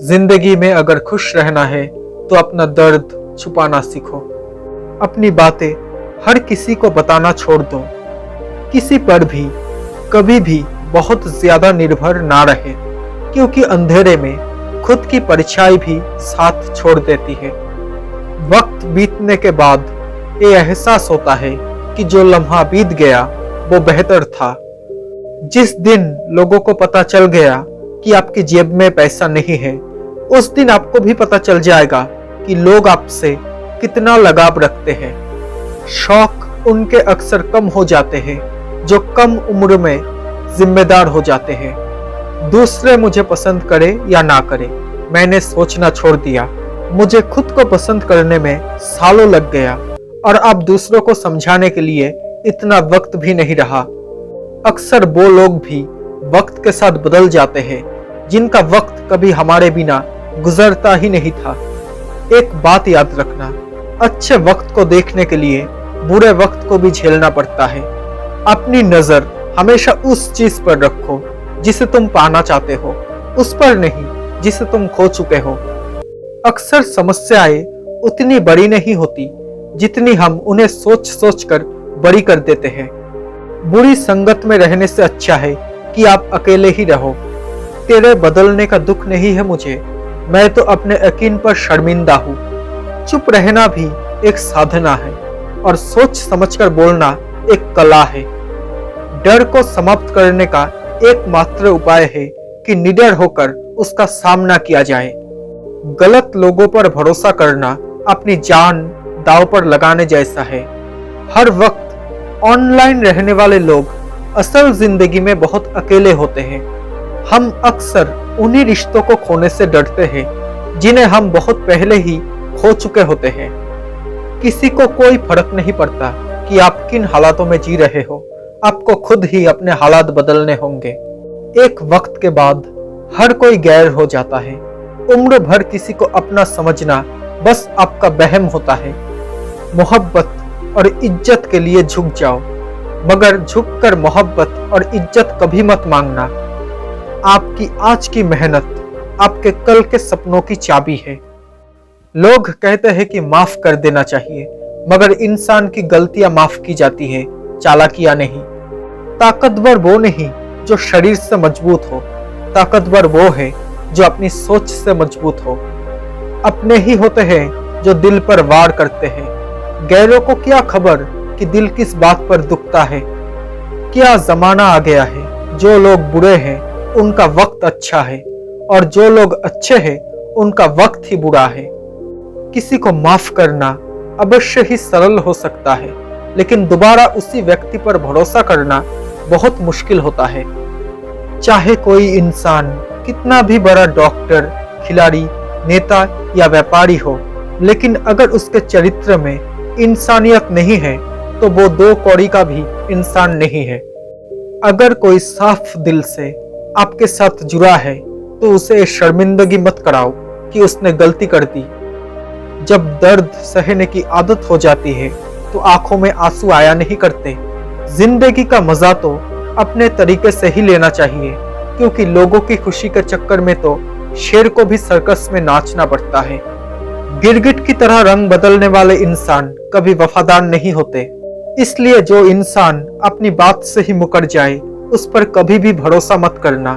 जिंदगी में अगर खुश रहना है तो अपना दर्द छुपाना सीखो। अपनी बातें हर किसी को बताना छोड़ दो। किसी पर भी कभी भी बहुत ज्यादा निर्भर ना रहे, क्योंकि अंधेरे में खुद की परछाई भी साथ छोड़ देती है। वक्त बीतने के बाद ये एहसास होता है कि जो लम्हा बीत गया वो बेहतर था। जिस दिन लोगों को पता चल गया कि आपकी जेब में पैसा नहीं है, उस दिन आपको भी पता चल जाएगा कि लोग आपसे कितना लगाव रखते हैं। शौक उनके अक्सर कम हो जाते हैं जो कम उम्र में जिम्मेदार हो जाते हैं। दूसरे मुझे पसंद करे या ना करे, मैंने सोचना छोड़ दिया। मुझे खुद को पसंद करने में सालों लग गया और अब दूसरों को समझाने के लिए इतना वक्त भी नहीं रहा। अक्सर वो लोग भी वक्त के साथ बदल जाते हैं जिनका वक्त कभी हमारे बिना गुजरता ही नहीं था। एक बात याद रखना, अच्छे वक्त को देखने के लिए बुरे वक्त को भी झेलना पड़ता है। अपनी नजर हमेशा उस चीज पर रखो जिसे तुम पाना चाहते हो, उस पर नहीं जिसे तुम खो चुके हो। अक्सर समस्याएं उतनी बड़ी नहीं होती जितनी हम उन्हें सोच सोच कर बड़ी कर देते हैं। बुरी संगत में रहने से अच्छा है कि आप अकेले ही रहो। तेरे बदलने का दुख नहीं है मुझे, मैं तो अपने यकीन पर शर्मिंदा हूँ। चुप रहना भी एक साधना है और सोच समझकर बोलना एक कला है। डर को समाप्त करने का एकमात्र उपाय है कि निडर होकर उसका सामना किया जाए। गलत लोगों पर भरोसा करना अपनी जान दांव पर लगाने जैसा है। हर वक्त ऑनलाइन रहने वाले लोग असल जिंदगी में बहुत अकेले होते हैं। हम अक्सर उन्हीं रिश्तों को खोने से डरते हैं जिन्हें हम बहुत पहले ही खो चुके होते हैं। किसी को कोई फर्क नहीं पड़ता कि आप किन हालातों में जी रहे हो, आपको खुद ही अपने हालात बदलने होंगे। एक वक्त के बाद हर कोई गैर हो जाता है। उम्र भर किसी को अपना समझना बस आपका वहम होता है। मोहब्बत और इज्जत के लिए झुक जाओ, मगर झुककर मोहब्बत और इज्जत कभी मत मांगना। आपकी आज की मेहनत आपके कल के सपनों की चाबी है। लोग कहते हैं कि माफ कर देना चाहिए, मगर इंसान की गलतियां माफ की जाती है, चालाकियां नहीं। ताकतवर वो नहीं जो शरीर से मजबूत हो, ताकतवर वो है जो अपनी सोच से मजबूत हो। अपने ही होते हैं जो दिल पर वार करते हैं। गैरों को क्या खबर कि दिल किस बात पर दुखता है। क्या जमाना आ गया है, जो लोग बुरे हैं उनका वक्त अच्छा है और जो लोग अच्छे हैं उनका वक्त ही बुरा है। किसी को माफ करना अवश्य ही सरल हो सकता है, लेकिन दोबारा उसी व्यक्ति पर भरोसा करना बहुत मुश्किल होता है। चाहे कोई इंसान कितना भी बड़ा डॉक्टर, खिलाड़ी, नेता या व्यापारी हो, लेकिन अगर उसके चरित्र में इंसानियत नहीं है तो वो दो कौड़ी का भी इंसान नहीं है। अगर कोई साफ दिल से आपके साथ जुड़ा है तो उसे शर्मिंदगी मत कराओ कि उसने गलती कर दी। जब दर्द सहने की आदत हो जाती है तो आंखों में आंसू आया नहीं करते। जिंदगी का मजा तो अपने तरीके से ही लेना चाहिए, क्योंकि लोगों की खुशी के चक्कर में तो शेर को भी सर्कस में नाचना पड़ता है। गिरगिट की तरह रंग बदलने वाले इंसान कभी वफादार नहीं होते। इसलिए जो इंसान अपनी बात से ही मुकर जाए उस पर कभी भी भरोसा मत करना।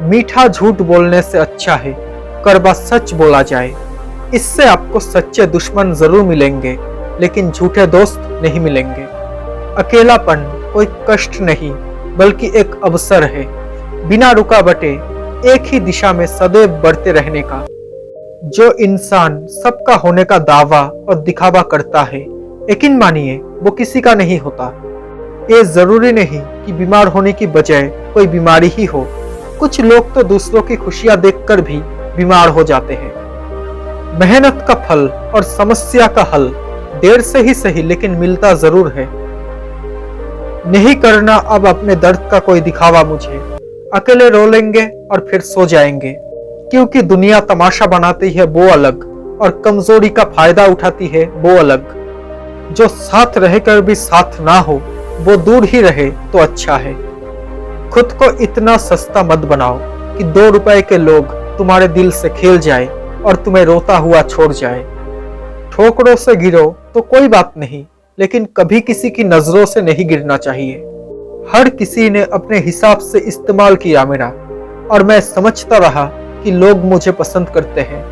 मीठा झूठ बोलने से अच्छा है कड़वा सच बोला जाए। इससे आपको सच्चे दुश्मन जरूर मिलेंगे, लेकिन झूठे दोस्त नहीं मिलेंगे। अकेलापन कोई कष्ट नहीं बल्कि एक अवसर है, बिना रुकावटे एक ही दिशा में सदैव बढ़ते रहने का। जो इंसान सबका होने का दावा और दिखावा करता है, यकीन मानिए वो किसी का नहीं होता। ये जरूरी नहीं कि बीमार होने की बजाय कोई बीमारी ही हो। कुछ लोग तो दूसरों की खुशियां देखकर भी बीमार हो जाते हैं। मेहनत का फल और समस्या का हल देर से ही सही लेकिन मिलता जरूर है। नहीं करना अब अपने दर्द का कोई दिखावा मुझे। अकेले रो लेंगे और फिर सो जाएंगे, क्योंकि दुनिया तमाशा बनाती है वो अलग और कमजोरी का फायदा उठाती है वो अलग। जो साथ रहकर भी साथ ना हो वो दूर ही रहे तो अच्छा है। खुद को इतना सस्ता मत बनाओ कि 2 रुपए के लोग तुम्हारे दिल से खेल जाए और तुम्हें रोता हुआ छोड़ जाए। ठोकरों से गिरो तो कोई बात नहीं, लेकिन कभी किसी की नजरों से नहीं गिरना चाहिए। हर किसी ने अपने हिसाब से इस्तेमाल किया मेरा, और मैं समझता रहा कि लोग मुझे पसंद करते हैं।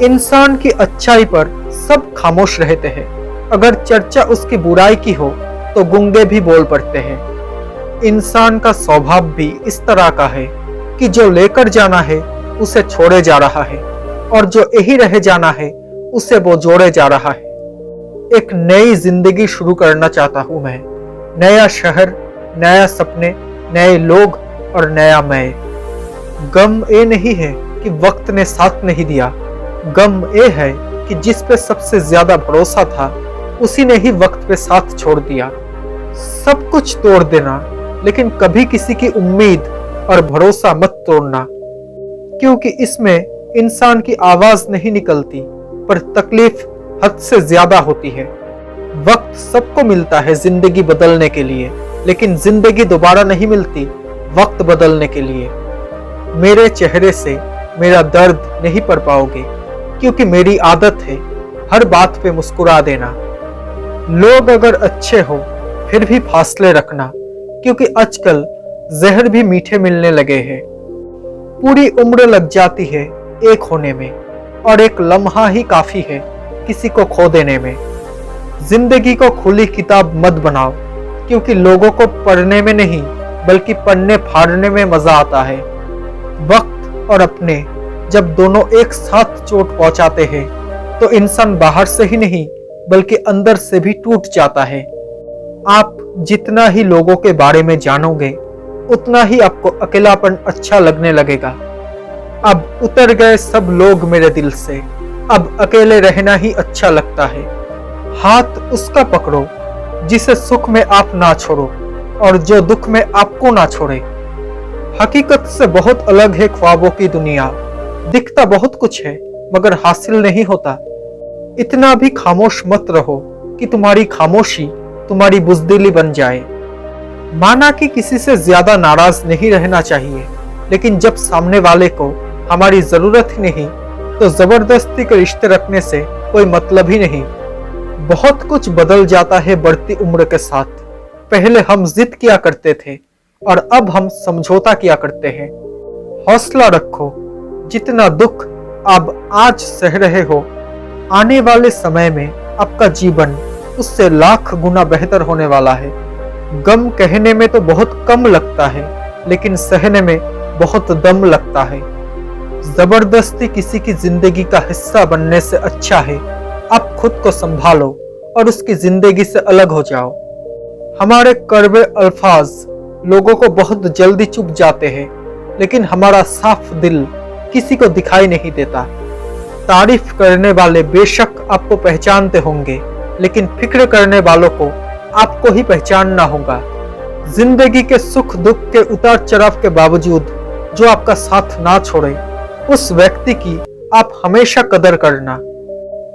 इंसान की अच्छाई पर सब खामोश रहते हैं, अगर चर्चा उसकी बुराई की हो तो गूंगे भी बोल पड़ते हैं। इंसान का स्वभाव भी इस तरह का है कि जो लेकर जाना है उसे छोड़े जा रहा है, और जो यही रह जाना है उसे वो जोड़े जा रहा है। एक नई जिंदगी शुरू करना चाहता हूं मैं। नया शहर, नया सपने, नए लोग और नया मैं। गम ये नहीं है कि वक्त ने साथ नहीं दिया, गम ये है कि जिस पे सबसे ज्यादा भरोसा था उसी ने ही वक्त पे साथ छोड़ दिया। सब कुछ तोड़ देना, लेकिन कभी किसी की उम्मीद और भरोसा मत तोड़ना, क्योंकि इसमें इंसान की आवाज नहीं निकलती, पर तकलीफ हद से ज्यादा होती है। वक्त सबको मिलता है जिंदगी बदलने के लिए, लेकिन जिंदगी दोबारा नहीं मिलती वक्त बदलने के लिए। मेरे चेहरे से मेरा दर्द नहीं पढ़ पाओगे, क्योंकि मेरी आदत है हर बात पे मुस्कुरा देना। लोग अगर अच्छे हो फिर भी फासले रखना, क्योंकि आजकल जहर भी मीठे मिलने लगे हैं। पूरी उम्र लग जाती है एक होने में, और एक लम्हा ही काफी है किसी को खो देने में। जिंदगी को खुली किताब मत बनाओ, क्योंकि लोगों को पढ़ने में नहीं बल्कि पढ़ने फाड़ने में मजा आता है। वक्त और अपने जब दोनों एक साथ चोट पहुंचाते हैं तो इंसान बाहर से ही नहीं बल्कि अंदर से भी टूट जाता है। आप जितना ही लोगों के बारे में जानोगे उतना ही आपको अकेलापन अच्छा लगने लगेगा। अब उतर गए सब लोग मेरे दिल से, अब अकेले रहना ही अच्छा लगता है। हाथ उसका पकड़ो जिसे सुख में आप ना छोड़ो, और जो दुख में आपको ना छोड़े। हकीकत से बहुत अलग है ख्वाबों की दुनिया। दिखता बहुत कुछ है मगर हासिल नहीं होता। इतना भी खामोश मत रहो कि तुम्हारी खामोशी तुम्हारी बुज़दिली बन जाए। माना कि किसी से ज्यादा नाराज नहीं रहना चाहिए, लेकिन जब सामने वाले को हमारी जरूरत ही नहीं तो जबरदस्ती के रिश्ते रखने से कोई मतलब ही नहीं। बहुत कुछ बदल जाता है बढ़ती उम्र के साथ। पहले हम जिद किया करते थे और अब हम समझौता किया करते हैं। हौसला रखो, जितना दुख आप आज सह रहे हो, आने वाले समय में आपका जीवन उससे लाख गुना बेहतर होने वाला है। गम कहने में तो बहुत कम लगता है, लेकिन सहने में बहुत दम लगता है। जबरदस्ती किसी की जिंदगी का हिस्सा बनने से अच्छा है आप खुद को संभालो और उसकी जिंदगी से अलग हो जाओ। हमारे कड़वे अल्फाज लोगों को बहुत जल्दी चुभ जाते हैं, लेकिन हमारा साफ दिल किसी को दिखाई नहीं देता। तारीफ करने वाले बेशक आपको पहचानते होंगे, लेकिन फिक्र करने वालों को आपको ही पहचानना होगा। जिंदगी के सुख दुख के उतार चढ़ाव के बावजूद जो आपका साथ ना छोड़े, उस व्यक्ति की आप हमेशा कदर करना।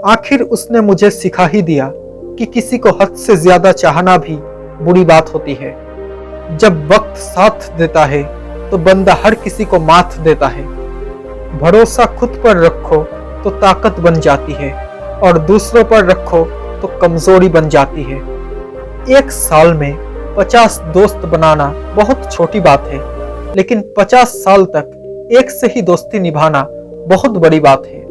आखिर उसने मुझे सिखा ही दिया कि किसी को हद से ज्यादा चाहना भी बुरी बात होती है। जब वक्त साथ देता है तो बंदा हर किसी को मात देता है। भरोसा खुद पर रखो तो ताकत बन जाती है, और दूसरों पर रखो तो कमजोरी बन जाती है। एक साल में 50 दोस्त बनाना बहुत छोटी बात है, लेकिन 50 साल तक एक से ही दोस्ती निभाना बहुत बड़ी बात है।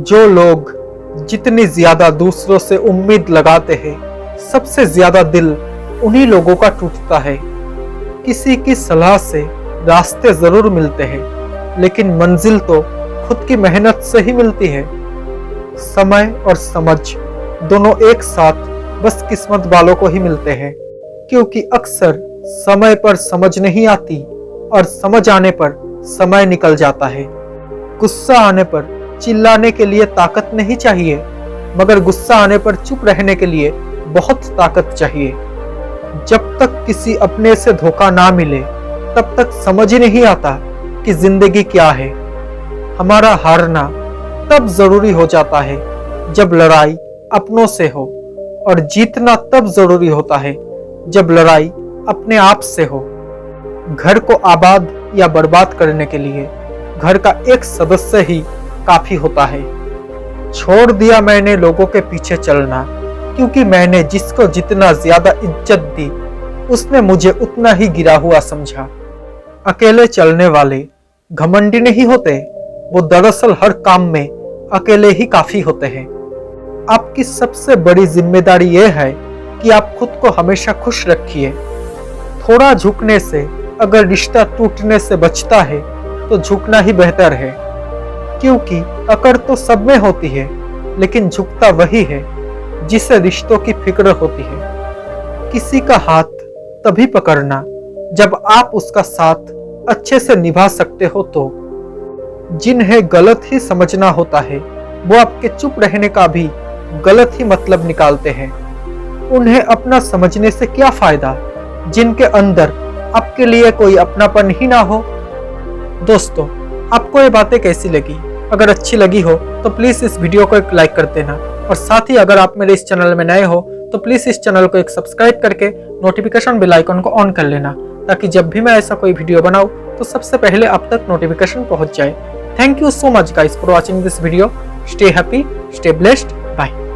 जो लोग जितनी ज्यादा दूसरों से उम्मीद लगाते हैं, सबसे ज्यादा दिल उन्हीं लोगों का टूटता है। किसी की सलाह से रास्ते जरूर मिलते हैं, लेकिन मंजिल तो खुद की मेहनत से ही मिलती है। समय और समझ दोनों एक साथ बस किस्मत वालों को ही मिलते हैं, क्योंकि अक्सर समय पर समझ नहीं आती और समझ आने पर समय निकल जाता है। गुस्सा आने पर चिल्लाने के लिए ताकत नहीं चाहिए, मगर गुस्सा आने पर चुप रहने के लिए बहुत ताकत चाहिए। जब तक किसी अपने से धोखा ना मिले तब तक समझ ही नहीं आता कि जिंदगी क्या है। हमारा हारना तब जरूरी हो जाता है जब लड़ाई अपनों से हो, और जीतना तब जरूरी होता है जब लड़ाई अपने आप से हो। घर को आबाद या बर्बाद करने के लिए घर का एक सदस्य ही काफी होता है। छोड़ दिया मैंने लोगों के पीछे चलना, क्योंकि मैंने जिसको जितना ज्यादा इज्जत दी उसने मुझे उतना ही गिरा हुआ समझा। अकेले चलने वाले घमंडी नहीं होते, वो दरअसल हर काम में अकेले ही काफी होते हैं। आपकी सबसे बड़ी जिम्मेदारी यह है कि आप खुद को हमेशा खुश रखिए। थोड़ा झुकने से अगर रिश्ता टूटने से बचता है तो झुकना ही बेहतर है, क्योंकि अकड़ तो सब में होती है, लेकिन झुकता वही है जिसे रिश्तों की फिक्र होती है। किसी का हाथ तभी पकड़ना जब आप उसका साथ अच्छे से निभा सकते हो। तो जिन्हें गलत ही समझना होता है वो आपके चुप रहने का भी गलत ही मतलब निकालते हैं। उन्हें अपना समझने से क्या फायदा जिनके अंदर आपके लिए कोई अपनापन ही ना हो। दोस्तों, आपको ये बातें कैसी लगी? अगर अच्छी लगी हो तो प्लीज इस वीडियो को एक लाइक कर देना, और साथ ही अगर आप मेरे इस चैनल में नए हो तो प्लीज इस चैनल को एक सब्सक्राइब करके नोटिफिकेशन बेल आइकन को ऑन कर लेना, ताकि जब भी मैं ऐसा कोई वीडियो बनाऊं तो सबसे पहले आप तक नोटिफिकेशन पहुंच जाए। Thank you so much guys for watching this video. Stay happy, stay blessed. Bye.